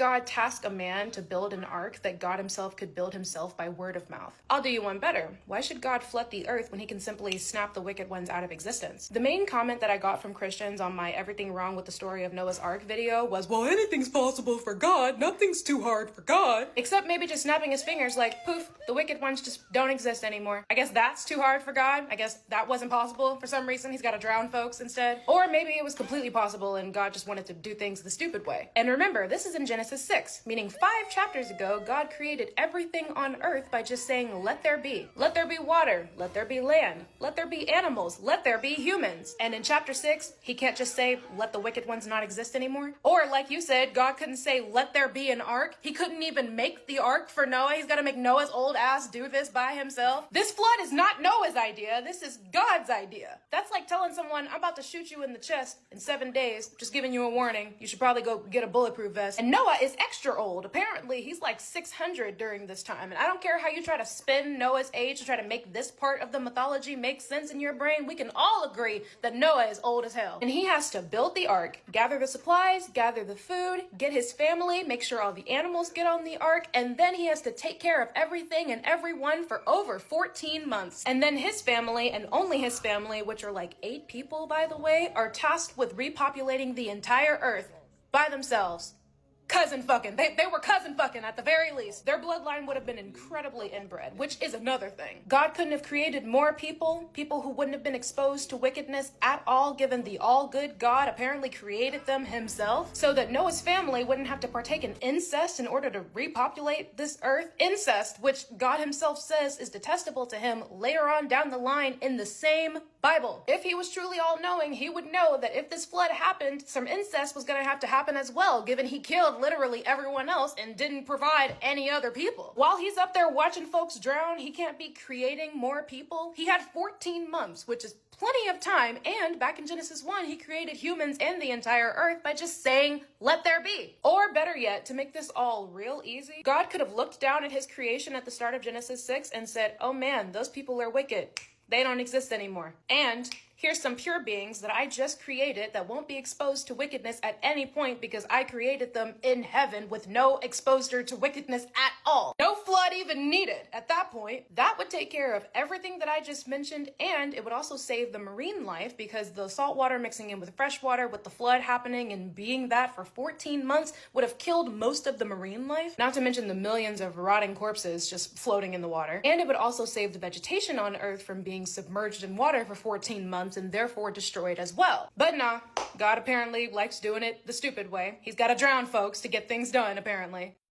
God task a man to build an ark that God himself could build himself by word of mouth? I'll do you one better. Why should God flood the earth when he can simply snap the wicked ones out of existence? The main comment that I got from Christians on my Everything Wrong with the Story of Noah's Ark video was, well, anything's possible for God. Nothing's too hard for God. Except maybe just snapping his fingers like, poof, the wicked ones just don't exist anymore. I guess that's too hard for God. I guess that wasn't possible. For some reason, he's got to drown folks instead. Or maybe it was completely possible and God just wanted to do things the stupid way. And remember, this is in Genesis 6, meaning 5 chapters ago, God created everything on earth by just saying, let there be. Let there be water. Let there be land. Let there be animals. Let there be humans. And in chapter 6, he can't just say, let the wicked ones not exist anymore. Or like you said, God couldn't say, let there be an ark. He couldn't even make the ark for Noah. He's got to make Noah's old ass do this by himself. This flood is not Noah's idea. This is God's idea. That's like telling someone, I'm about to shoot you in the chest in 7 days, just giving you a warning. You should probably go get a bulletproof vest. And Noah is extra old. Apparently, he's like 600 during this time. And I don't care how you try to spin Noah's age to try to make this part of the mythology make sense in your brain. We can all agree that Noah is old as hell. And he has to build the ark, gather the supplies, gather the food, get his family, make sure all the animals get on the ark, and then he has to take care of everything and everyone for over 14 months. And then his family, and only his family, which are like 8 people, by the way, are tasked with repopulating the entire earth by themselves. Cousin fucking. They were cousin fucking at the very least. Their bloodline would have been incredibly inbred, which is another thing. God couldn't have created more people who wouldn't have been exposed to wickedness at all, given the all-good God apparently created them himself, so that Noah's family wouldn't have to partake in incest in order to repopulate this earth. Incest, which God himself says is detestable to him later on down the line in the same Bible. If he was truly all-knowing, he would know that if this flood happened, some incest was going to have to happen as well, given he killed literally everyone else and didn't provide any other people. While he's up there watching folks drown, he can't be creating more people. He had 14 months, which is plenty of time, and back in Genesis 1, he created humans and the entire earth by just saying, let there be. Or better yet, to make this all real easy, God could have looked down at his creation at the start of Genesis 6 and said, oh man, those people are wicked. They don't exist anymore. And here's some pure beings that I just created that won't be exposed to wickedness at any point because I created them in heaven with no exposure to wickedness at all. No flood even needed. At that point, that would take care of everything that I just mentioned, and it would also save the marine life because the salt water mixing in with fresh water with the flood happening and being that for 14 months would have killed most of the marine life, not to mention the millions of rotting corpses just floating in the water. And it would also save the vegetation on Earth from being submerged in water for 14 months and therefore destroyed as well. But nah, God apparently likes doing it the stupid way. He's got to drown folks to get things done, apparently.